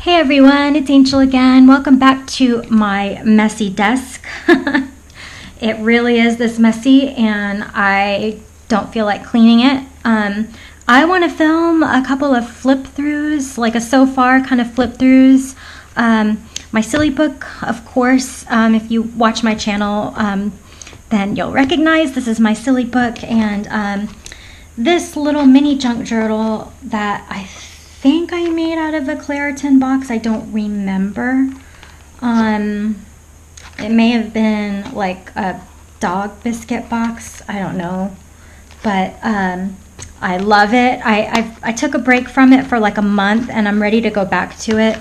Hey everyone, it's Angel again. Welcome back to my messy desk. It really is this messy and I don't feel like cleaning it. I want to film a couple of flip throughs, like a so far kind of flip throughs. My silly book, of course, if you watch my channel, then you'll recognize this is my silly book, and this little mini junk journal that I think I made out of a Claritin box. I don't remember. It may have been like a dog biscuit box. I don't know, but I love it. I took a break from it for like a month, and I'm ready to go back to it.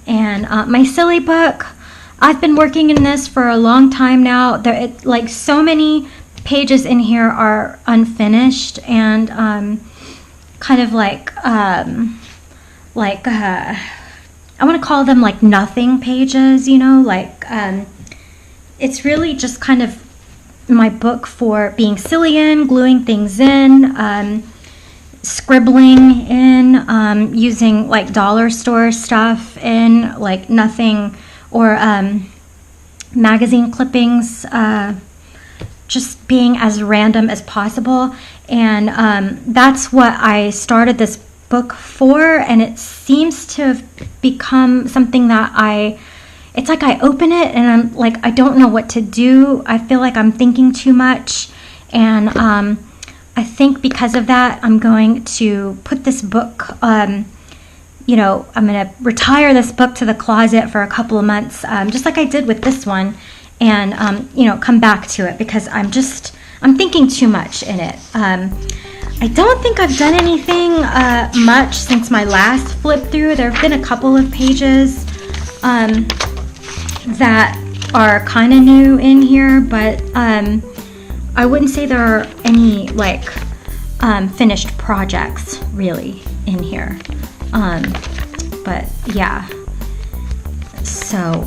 And my silly book, I've been working in this for a long time now. Like so many pages in here are unfinished and kind of like I want to call them like nothing pages, you know, like it's really just kind of my book for being silly in, gluing things in, scribbling in, using like dollar store stuff in, like nothing, or magazine clippings, just being as random as possible. And that's what I started this book for, and it seems to have become something that it's like I open it and I'm like, I don't know what to do. I feel like I'm thinking too much, and I think because of that I'm going to put this book, you know, I'm going to retire this book to the closet for a couple of months, just like I did with this one, and you know, come back to it because I'm thinking too much in it. I don't think I've done anything much since my last flip through. There have been a couple of pages that are kind of new in here, but I wouldn't say there are any like finished projects really in here. But yeah, so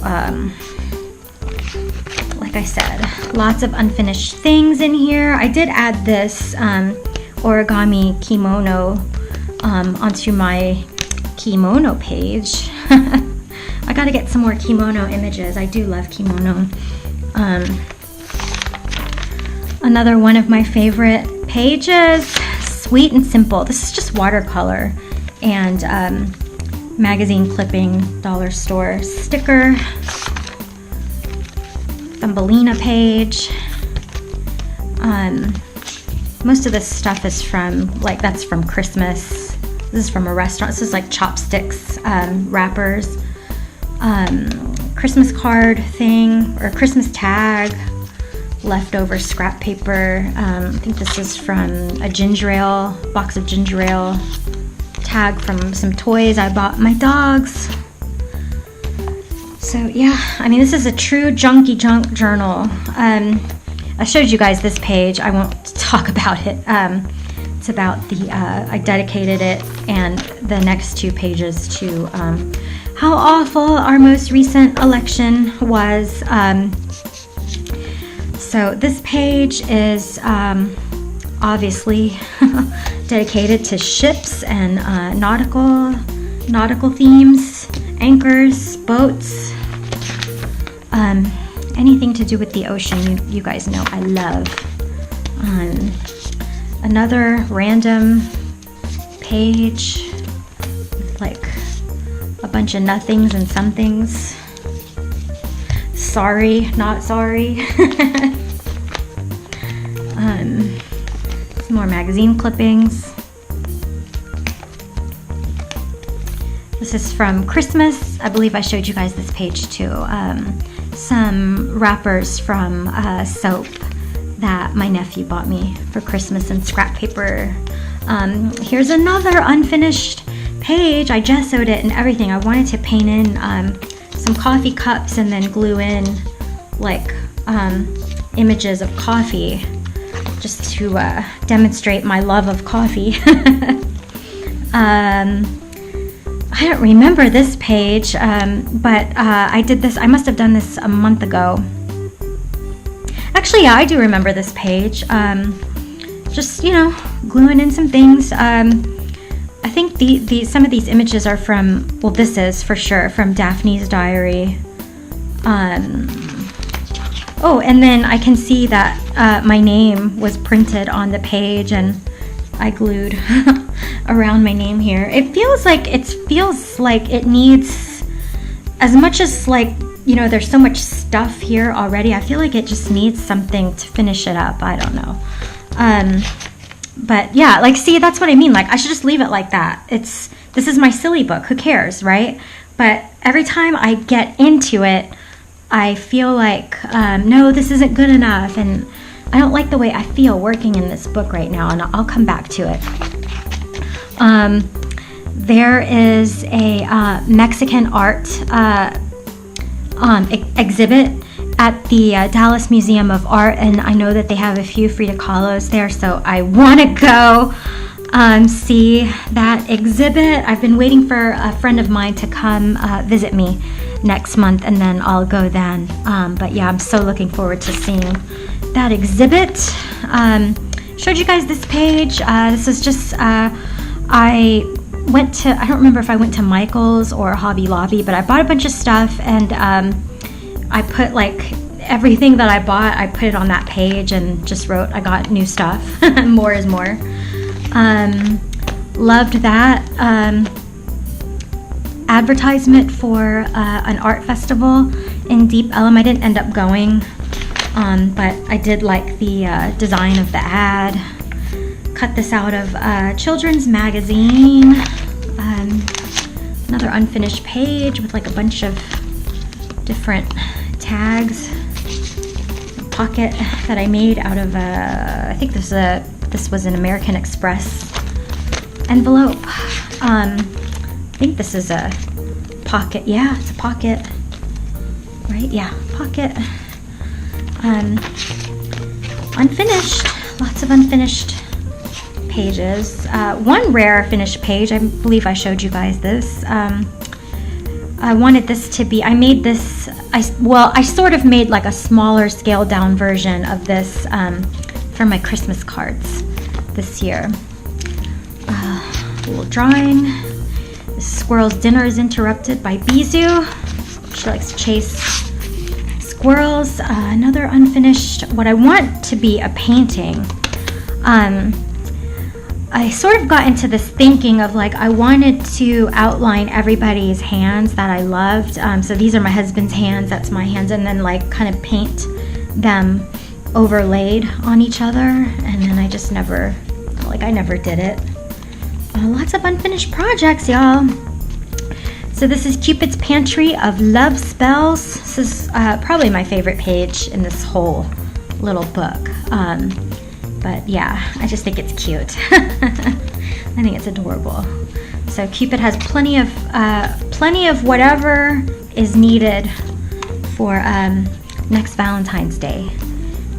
like I said, lots of unfinished things in here. I did add this origami kimono onto my kimono page. I gotta get some more kimono images. I do love kimono. Another one of my favorite pages, Sweet and Simple. This is just watercolor and magazine clipping, dollar store sticker, Thumbelina page. Most of this stuff is from, like, that's from Christmas. This is from a restaurant. This is like chopsticks, wrappers, Christmas card thing, or Christmas tag, leftover scrap paper. I think this is from a ginger ale, box of ginger ale, tag from some toys I bought my dogs. So yeah, I mean, this is a true junky junk journal. I showed you guys this page. I won't talk about it. It's about I dedicated it and the next two pages to how awful our most recent election was. So this page is obviously dedicated to ships and nautical themes, anchors, boats. Anything to do with the ocean, you guys know I love. Another random page with like a bunch of nothings and somethings. Sorry, not sorry. Some more magazine clippings. This is from Christmas. I believe I showed you guys this page too. Some wrappers from soap that my nephew bought me for Christmas, and scrap paper. Here's another unfinished page. I gessoed it and everything. I wanted to paint in some coffee cups and then glue in like images of coffee, just to demonstrate my love of coffee. I don't remember this page, but I did this. I must have done this a month ago. Actually, yeah, I do remember this page. Just, you know, gluing in some things. I think some of these images are from, well, this is for sure from Daphne's diary. Oh, and then I can see that my name was printed on the page, and I glued around my name here. It feels like it needs, as much as like, you know, there's so much stuff here already, I feel like it just needs something to finish it up. I don't know. But yeah, like, see, that's what I mean. Like, I should just leave it like that. This is my silly book. Who cares, right? But every time I get into it, I feel like, no, this isn't good enough. And I don't like the way I feel working in this book right now. And I'll come back to it. There is a Mexican art exhibit at the Dallas Museum of Art, and I know that they have a few Frida Kahlos there, so I want to go see that exhibit. I've been waiting for a friend of mine to come visit me next month, and then I'll go then. But yeah, I'm so looking forward to seeing that exhibit. Showed you guys this page. This is just, I don't remember if I went to Michael's or Hobby Lobby, but I bought a bunch of stuff, and I put like everything that I bought, I put it on that page and just wrote, I got new stuff. More is more. Loved that. Advertisement for an art festival in Deep Ellum. I didn't end up going, but I did like the design of the ad. Cut this out of Children's Magazine. Another unfinished page with like a bunch of different tags. A pocket that I made out of I think this was an American Express envelope. I think this is a pocket. Yeah, it's a pocket. Right? Yeah, pocket. Unfinished. Lots of unfinished pages. One rare finished page. I believe I showed you guys this. I wanted this to be, I made this, I sort of made like a smaller scaled down version of this for my Christmas cards this year. A little drawing. The squirrel's dinner is interrupted by Bisou. She likes to chase squirrels. Another unfinished, what I want to be a painting. I sort of got into this thinking of like, I wanted to outline everybody's hands that I loved. So these are my husband's hands, that's my hands, and then like kind of paint them overlaid on each other. And then I just never, I never did it. Lots of unfinished projects, y'all. So this is Cupid's Pantry of Love Spells. This is probably my favorite page in this whole little book. But yeah, I just think it's cute. I think it's adorable. So Cupid has plenty of whatever is needed for next Valentine's Day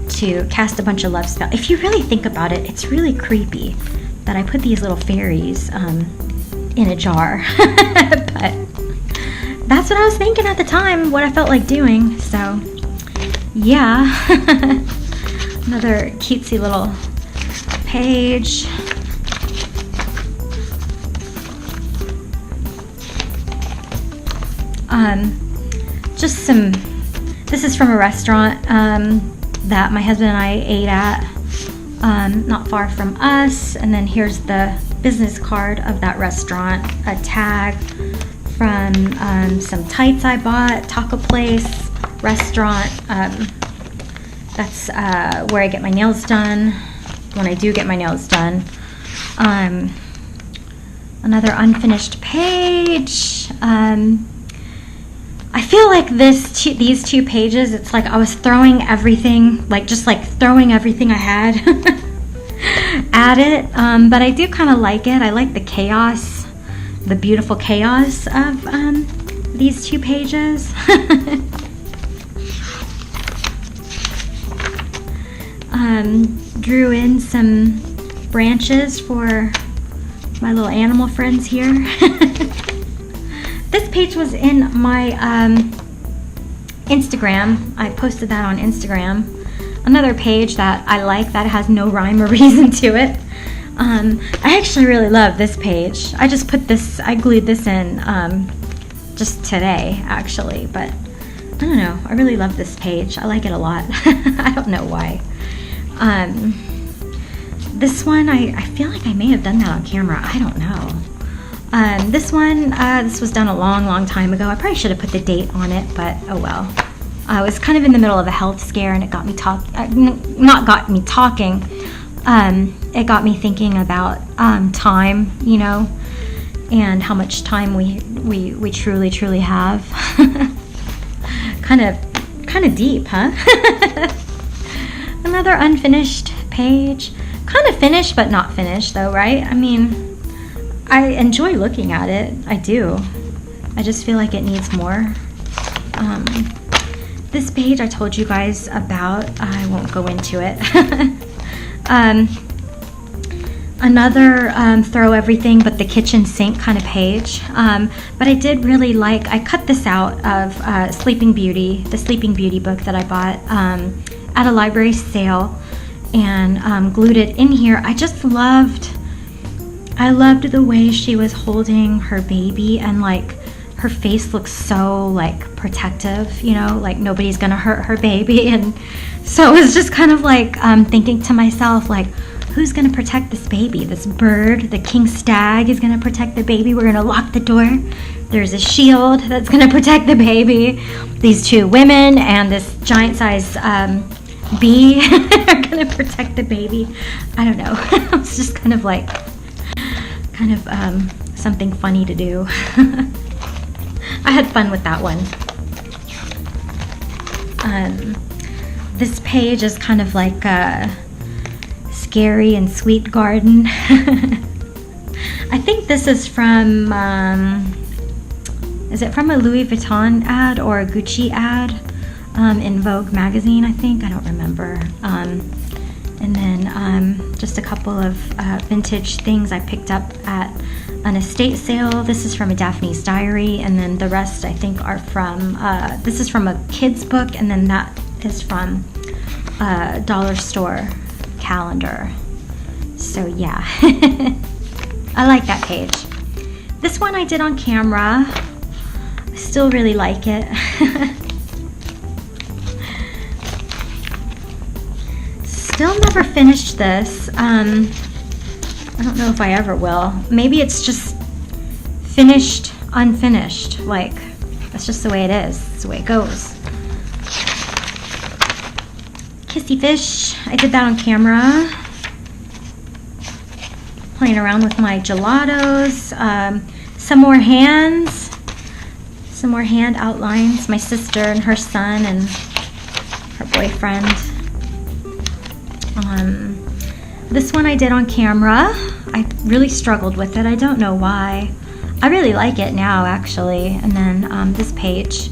to cast a bunch of love spells. If you really think about it, it's really creepy that I put these little fairies in a jar. But that's what I was thinking at the time, what I felt like doing. So yeah. Another cutesy little page. Just some, this is from a restaurant that my husband and I ate at not far from us. And then here's the business card of that restaurant, a tag from some tights I bought, taco place, restaurant. That's where I get my nails done, when I do get my nails done. Another unfinished page. I feel like these two pages, it's like I was throwing everything, just throwing everything I had at it. But I do kind of like it. I like the chaos, the beautiful chaos of these two pages. Drew in some branches for my little animal friends here. This page was in my Instagram. I posted that on Instagram. Another page that I like that has no rhyme or reason to it. I actually really love this page. I glued this in just today, actually, but I don't know. I really love this page. I like it a lot. I don't know why. This one, I feel like I may have done that on camera. I don't know. This one, this was done a long time ago. I probably should have put the date on it, but oh well. I was kind of in the middle of a health scare, and it got me not got me talking. It got me thinking about time, you know, and how much time we truly have. kind of deep, huh? Another unfinished page. Kind of finished, but not finished, though, right? I mean, I enjoy looking at it. I do. I just feel like it needs more. This page I told you guys about. I won't go into it. Another throw everything but the kitchen sink kind of page. But I did really like, I cut this out of Sleeping Beauty, the Sleeping Beauty book that I bought at a library sale, and glued it in here. I loved the way she was holding her baby, and like her face looks so like protective, you know, like nobody's gonna hurt her baby. And so it was just kind of like thinking to myself, like, who's gonna protect this baby? This bird, the king stag, is gonna protect the baby. We're gonna lock the door. There's a shield that's gonna protect the baby. These two women and this giant size bee are gonna protect the baby. I don't know. It's just kind of like something funny to do. I had fun with that one. This page is kind of like a scary and sweet garden. I think this is from, is it from a Louis Vuitton ad or a Gucci ad in Vogue magazine, I think? I don't remember. And then just a couple of vintage things I picked up at an estate sale. This is from a Daphne's Diary, and then the rest I think are from, this is from a kid's book, and then that is from a dollar store calendar. So yeah, I like that page. This one I did on camera. I still really like it. Still never finished this. I don't know if I ever will. Maybe it's just finished, unfinished. Like, that's just the way it is. It's the way it goes. Kissy Fish. I did that on camera. Playing around with my gelatos. Some more hands. Some more hand outlines. My sister and her son and her boyfriend. This one I did on camera. I really struggled with it. I don't know why. I really like it now, actually. And then this page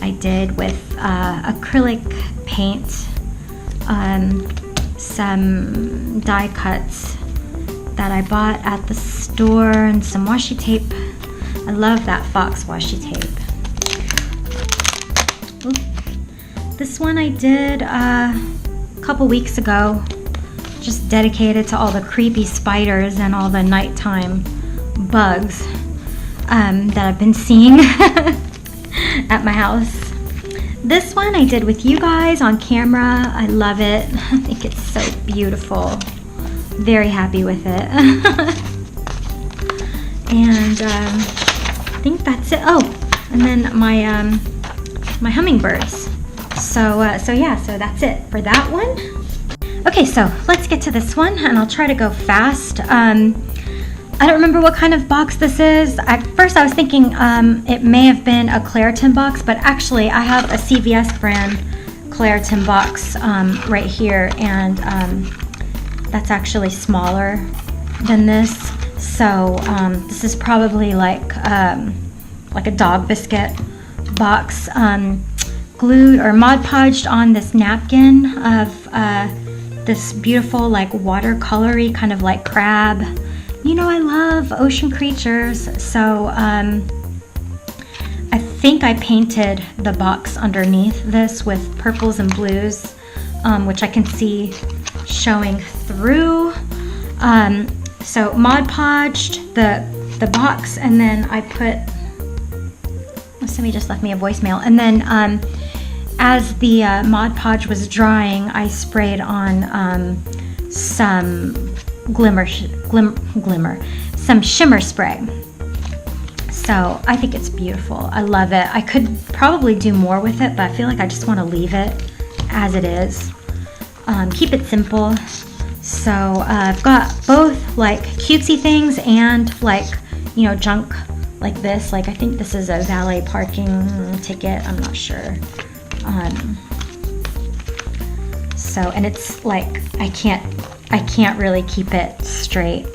I did with acrylic paint, some die cuts that I bought at the store, and some washi tape. I love that Fox washi tape. Ooh. This one I did a couple weeks ago, just dedicated to all the creepy spiders and all the nighttime bugs that I've been seeing at my house. This one I did with you guys on camera. I love it. I think it's so beautiful. Very happy with it. And I think that's it. Oh, and then my hummingbirds. So yeah, so that's it for that one. Okay, so let's get to this one, and I'll try to go fast. I don't remember what kind of box this is. At first I was thinking it may have been a Claritin box, but actually I have a CVS brand Claritin box right here, and that's actually smaller than this. So this is probably like a dog biscuit box, glued or Mod Podged on this napkin of this beautiful like watercolory kind of like crab. You know, I love ocean creatures, so I think I painted the box underneath this with purples and blues, which I can see showing through. So Mod Podged the box, and then I put, oh, somebody just left me a voicemail, and then as the Mod Podge was drying, I sprayed on some some shimmer spray. So I think it's beautiful. I love it. I could probably do more with it, but I feel like I just want to leave it as it is. Keep it simple. So I've got both like cutesy things and like, you know, junk like this. Like I think this is a valet parking ticket. I'm not sure. So, and it's like I can't really keep it straight,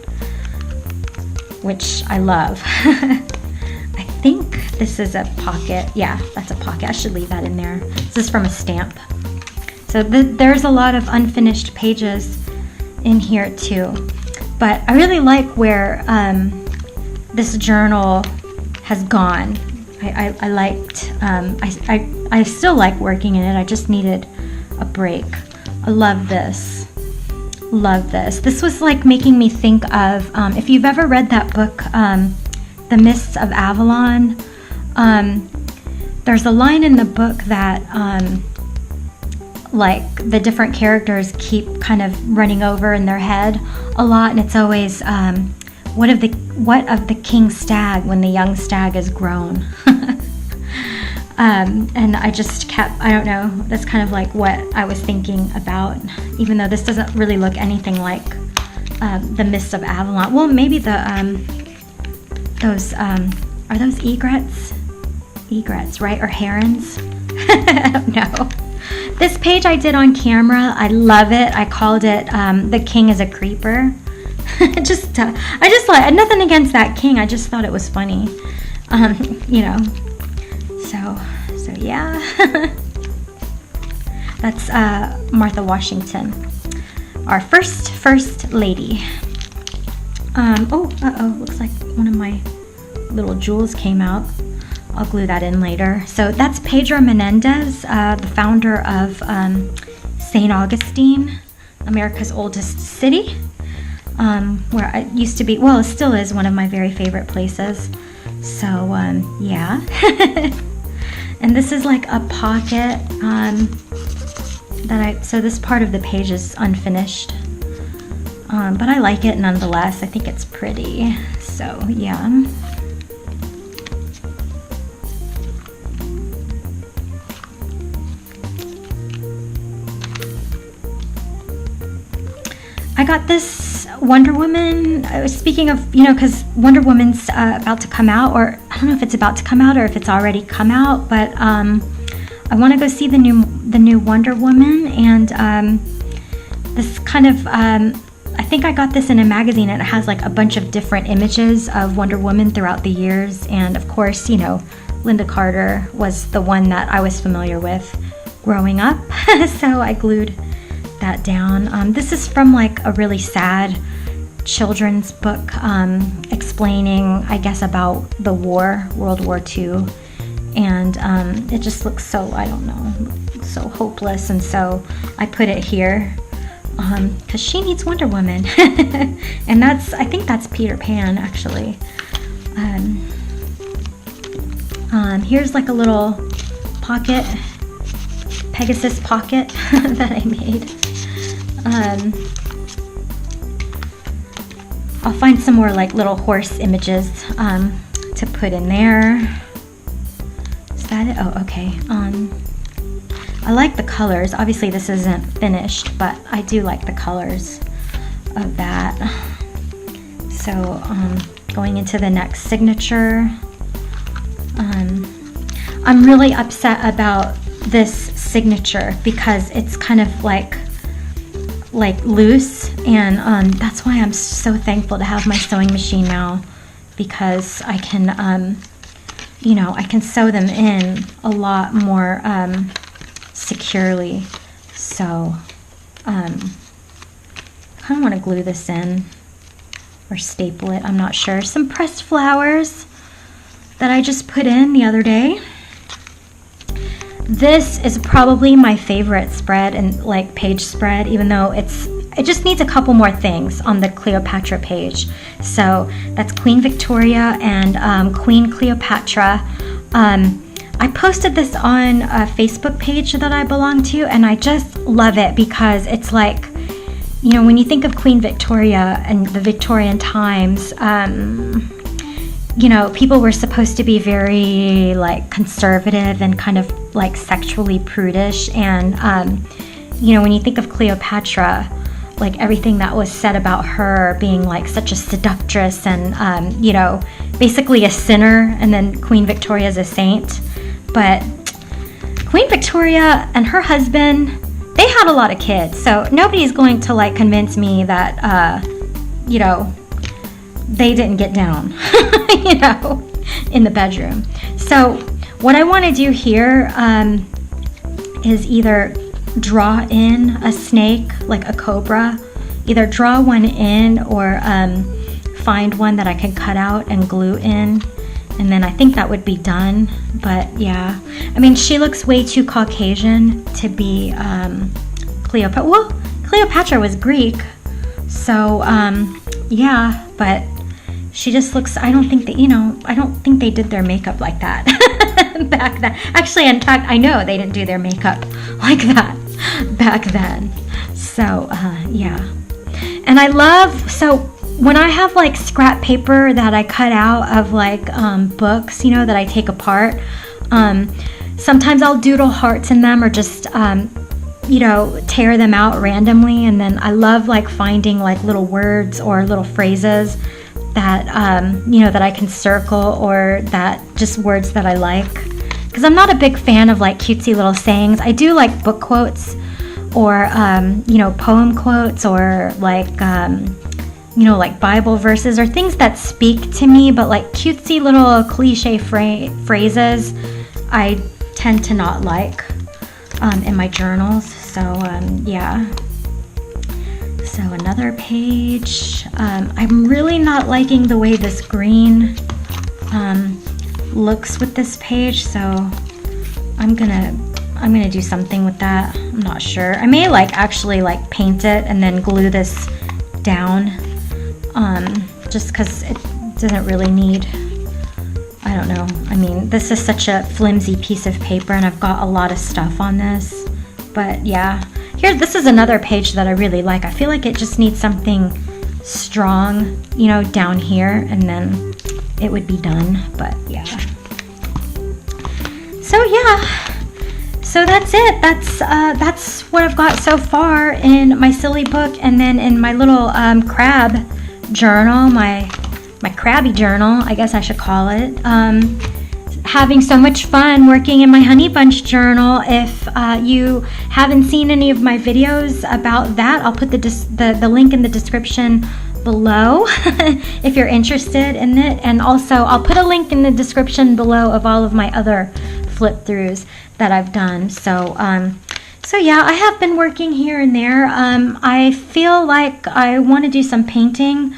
which I love. I think this is a pocket. Yeah, that's a pocket. I should leave that in there. This is from a stamp. So there's a lot of unfinished pages in here too. But I really like where this journal has gone. I liked, I still like working in it. I just needed a break. I love this. Love this. This was like making me think of, if you've ever read that book, The Mists of Avalon, there's a line in the book that like the different characters keep kind of running over in their head a lot, and it's always what of the king stag when the young stag is grown. And I just kept, I don't know, that's kind of like what I was thinking about, even though this doesn't really look anything like the Mists of Avalon. Well, maybe the those are those egrets? Egrets, right? Or herons? I don't know. This page I did on camera. I love it. I called it The King is a Creeper. I just like, nothing against that king. I just thought it was funny. You know. So yeah. That's Martha Washington, our first lady. Looks like one of my little jewels came out. I'll glue that in later. So that's Pedro Menendez, the founder of St. Augustine, America's oldest city, where I used to be, well, it still is one of my very favorite places. So, yeah. And this is like a pocket so this part of the page is unfinished. But I like it nonetheless. I think it's pretty. So, yeah. I got this Wonder Woman. Speaking of, you know, because Wonder Woman's about to come out, or I don't know if it's about to come out or if it's already come out, but I want to go see the new Wonder Woman, and this kind of I think I got this in a magazine, and it has like a bunch of different images of Wonder Woman throughout the years, and of course, you know, Linda Carter was the one that I was familiar with growing up, so I glued that down. This is from like a really sad children's book explaining, I guess, about the war, World War II, and it just looks so, I don't know, so hopeless, and so I put it here because she needs Wonder Woman. And I think that's Peter Pan, actually. Here's like a little pocket, Pegasus pocket that I made. I'll find some more like little horse images to put in there. Is that it? Oh, okay. I like the colors. Obviously this isn't finished, but I do like the colors of that. So going into the next signature. I'm really upset about this signature because it's kind of like loose, and that's why I'm so thankful to have my sewing machine now, because I can you know, I can sew them in a lot more securely. So I kind of want to glue this in or staple it, I'm not sure. Some pressed flowers that I just put in the other day. This is probably my favorite spread, and like page spread, even though it's it just needs a couple more things on the Cleopatra page. So that's Queen Victoria and Queen Cleopatra. I posted this on a Facebook page that I belong to, and I just love it because it's like, you know, when you think of Queen Victoria and the Victorian times, you know, people were supposed to be very like conservative and kind of like sexually prudish. And, you know, when you think of Cleopatra, like everything that was said about her being like such a seductress and, you know, basically a sinner, and then Queen Victoria is a saint. But Queen Victoria and her husband, they had a lot of kids, so nobody's going to like convince me that, you know, they didn't get down, you know, in the bedroom. So what I want to do here is either draw in a snake, like a cobra, either draw one in or find one that I can cut out and glue in. And then I think that would be done. But yeah, I mean, she looks way too Caucasian to be Cleopatra. Well, Cleopatra was Greek. So yeah, but she just looks, I don't think that, you know, I don't think they did their makeup like that back then. Actually, in fact, I know they didn't do their makeup like that back then. So yeah. And I love, so when I have like scrap paper that I cut out of like books, you know, that I take apart, sometimes I'll doodle hearts in them or just, you know, tear them out randomly. And then I love like finding like little words or little phrases that, you know, that I can circle, or that just words that I like. Because I'm not a big fan of like cutesy little sayings. I do like book quotes or, you know, poem quotes, or like, you know, like Bible verses or things that speak to me, but like cutesy little cliche phrases I tend to not like in my journals. So yeah. So another page. I'm really not liking the way this green looks with this page, so I'm gonna do something with that. I'm not sure. I may like actually like paint it and then glue this down. Just because it doesn't really need, I don't know. I mean, this is such a flimsy piece of paper and I've got a lot of stuff on this. But yeah, here, this is another page that I really like. I feel like it just needs something strong, you know, down here, and then it would be done. But yeah. So yeah. So that's it. That's what I've got so far in my silly book, and then in my little crab journal, my crabby journal, I guess I should call it. Having so much fun working in my honey bunch journal. If you haven't seen any of my videos about that, I'll put the link in the description below if you're interested in it. And also I'll put a link in the description below of all of my other flip throughs that I've done. So so yeah, I have been working here and there. I feel like I want to do some painting.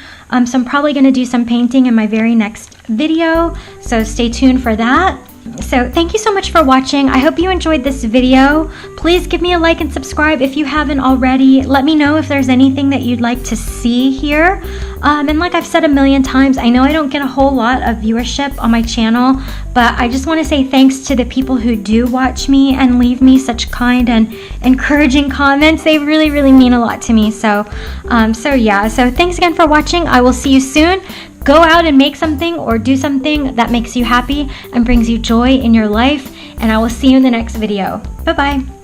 So I'm probably going to do some painting in my very next video. So stay tuned for that. So thank you so much for watching. I hope you enjoyed this video. Please give me a like and subscribe if you haven't already. Let me know if there's anything that you'd like to see here. And like I've said a million times, I know I don't get a whole lot of viewership on my channel, but I just want to say thanks to the people who do watch me and leave me such kind and encouraging comments. They really, really mean a lot to me. So, so yeah, so thanks again for watching. I will see you soon. Go out and make something or do something that makes you happy and brings you joy in your life. And I will see you in the next video. Bye-bye.